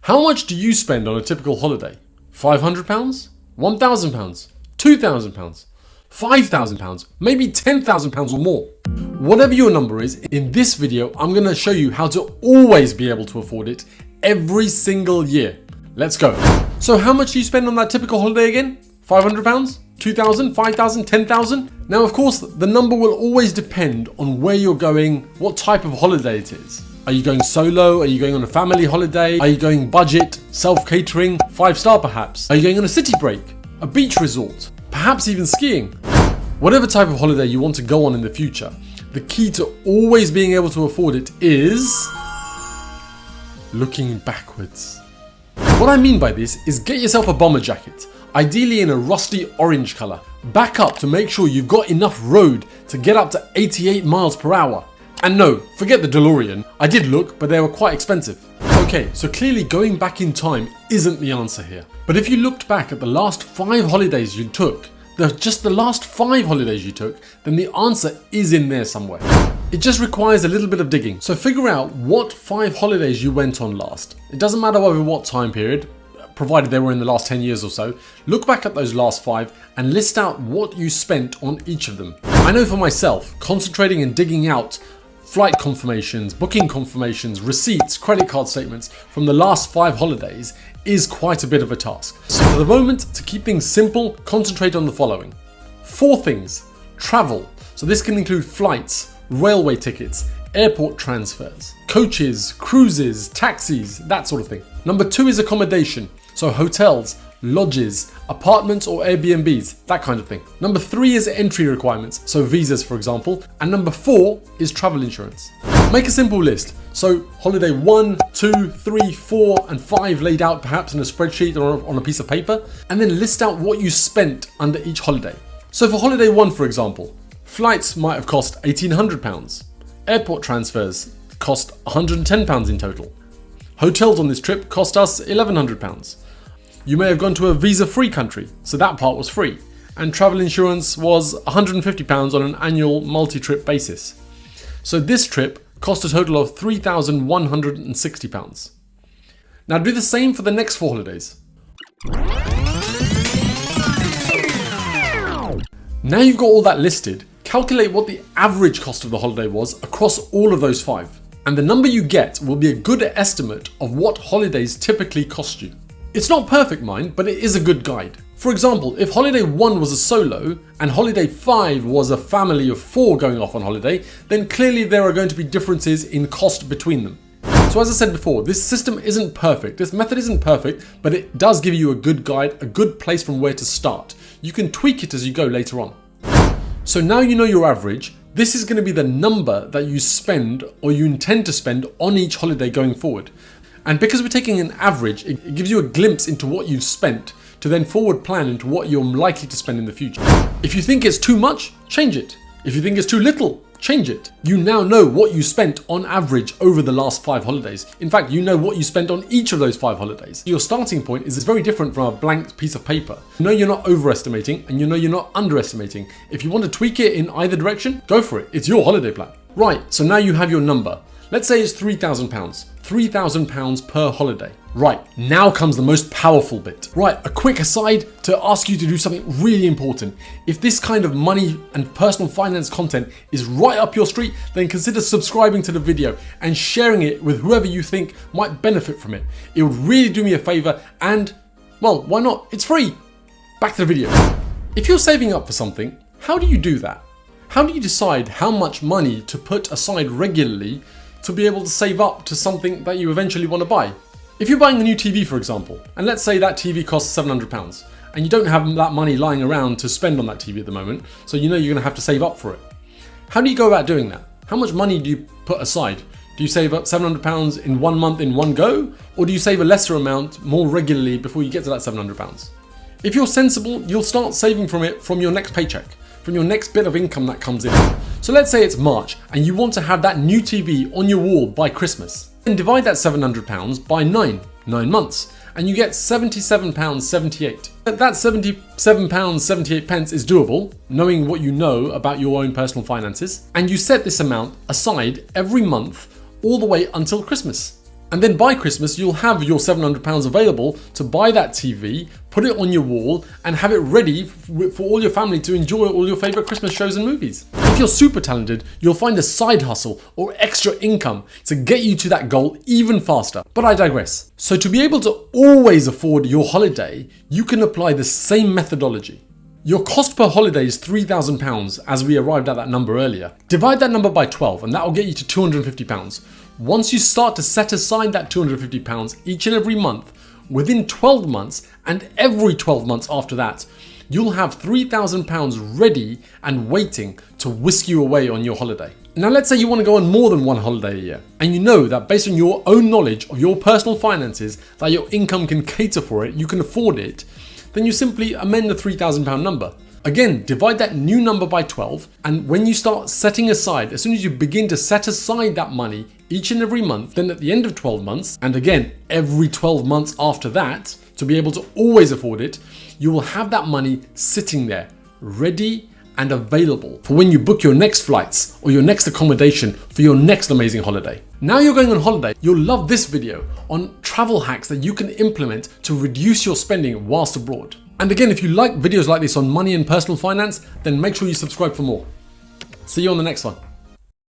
How much do you spend on a typical holiday? £500? £1,000? £2,000? £5,000? Maybe £10,000 or more? Whatever your number is, in this video, I'm going to show you how to always be able to afford it every single year. Let's go. So how much do you spend on that typical holiday again? £500? £2,000? £5,000? £10,000? Now, of course, the number will always depend on where you're going, what type of holiday it is. Are you going solo? Are you going on a family holiday? Are you going budget, self-catering, 5-star perhaps? Are you going on a city break, a beach resort, perhaps even skiing? Whatever type of holiday you want to go on in the future, the key to always being able to afford it is looking backwards. What I mean by this is get yourself a bomber jacket, ideally in a rusty orange color. Back up to make sure you've got enough road to get up to 88 miles per hour. And no, forget the DeLorean. I did look, but they were quite expensive. Okay, so clearly going back in time isn't the answer here. But if you looked back at the last 5 holidays you took, just the last 5 holidays you took, then the answer is in there somewhere. It just requires a little bit of digging. So figure out what 5 holidays you went on last. It doesn't matter over what time period, provided they were in the last 10 years or so. Look back at those last 5 and list out what you spent on each of them. I know for myself, concentrating and digging out flight confirmations, booking confirmations, receipts, credit card statements from the last 5 holidays is quite a bit of a task. So for the moment, to keep things simple, concentrate on the following. 4 things. Travel. So this can include flights, railway tickets, airport transfers, coaches, cruises, taxis, that sort of thing. Number 2 is accommodation. So hotels, lodges, apartments or Airbnbs, that kind of thing. Number 3 is entry requirements, so visas for example. And number 4 is travel insurance. Make a simple list. So holiday 1, 2, 3, 4 and 5 laid out perhaps in a spreadsheet or on a piece of paper, and then list out what you spent under each holiday. So for holiday 1 for example, flights might have cost £1,800. Airport transfers cost £110 in total. Hotels on this trip cost us £1,100. You may have gone to a visa-free country, so that part was free, and travel insurance was £150 on an annual multi-trip basis. So this trip cost a total of £3,160. Now do the same for the next 4 holidays. Now you've got all that listed, calculate what the average cost of the holiday was across all of those 5. And the number you get will be a good estimate of what holidays typically cost you. It's not perfect, mind, but it is a good guide. For example, if holiday 1 was a solo and holiday 5 was a family of 4 going off on holiday, then clearly there are going to be differences in cost between them. So as I said before, this system isn't perfect, this method isn't perfect, but it does give you a good guide, a good place from where to start. You can tweak it as you go later on. So now you know your average. This is going to be the number that you spend or you intend to spend on each holiday going forward. And because we're taking an average, it gives you a glimpse into what you've spent to then forward plan into what you're likely to spend in the future. If you think it's too much, change it. If you think it's too little, change it. You now know what you spent on average over the last 5 holidays. In fact, you know what you spent on each of those 5 holidays. Your starting point is very different from a blank piece of paper. You know you're not overestimating and you know you're not underestimating. If you want to tweak it in either direction, go for it. It's your holiday plan. Right, so now you have your number. Let's say it's £3,000. £3,000 per holiday. Right, now comes the most powerful bit. Right, a quick aside to ask you to do something really important. If this kind of money and personal finance content is right up your street, then consider subscribing to the video and sharing it with whoever you think might benefit from it. It would really do me a favor and, well, why not? It's free. Back to the video. If you're saving up for something, how do you do that? How do you decide how much money to put aside regularly to be able to save up to something that you eventually want to buy? If you're buying a new TV, for example, and let's say that TV costs £700 and you don't have that money lying around to spend on that TV at the moment, so you know you're going to have to save up for it. How do you go about doing that? How much money do you put aside? Do you save up £700 in 1 month in one go? Or do you save a lesser amount more regularly before you get to that £700? If you're sensible, you'll start saving from it from your next paycheck, from your next bit of income that comes in. So let's say it's March and you want to have that new TV on your wall by Christmas. Then divide that £700 by 9 months and you get £77.78. That £77.78 is doable, knowing what you know about your own personal finances, and you set this amount aside every month all the way until Christmas. And then by Christmas, you'll have your £700 available to buy that TV, put it on your wall, and have it ready for all your family to enjoy all your favorite Christmas shows and movies. If you're super talented, you'll find a side hustle or extra income to get you to that goal even faster. But I digress. So to be able to always afford your holiday, you can apply the same methodology. Your cost per holiday is £3,000, as we arrived at that number earlier. Divide that number by 12 and that will get you to £250. Once you start to set aside that £250 each and every month, within 12 months and every 12 months after that, you'll have £3,000 ready and waiting to whisk you away on your holiday. Now let's say you want to go on more than one holiday a year, and you know that based on your own knowledge of your personal finances that your income can cater for it, you can afford it, then you simply amend the £3,000 number. Again, divide that new number by 12, and when you start setting aside, as soon as you begin to set aside that money each and every month, then at the end of 12 months, and again, every 12 months after that, to be able to always afford it, you will have that money sitting there, ready and available for when you book your next flights or your next accommodation for your next amazing holiday. Now you're going on holiday, you'll love this video on travel hacks that you can implement to reduce your spending whilst abroad. And again, if you like videos like this on money and personal finance, then make sure you subscribe for more. See you on the next one.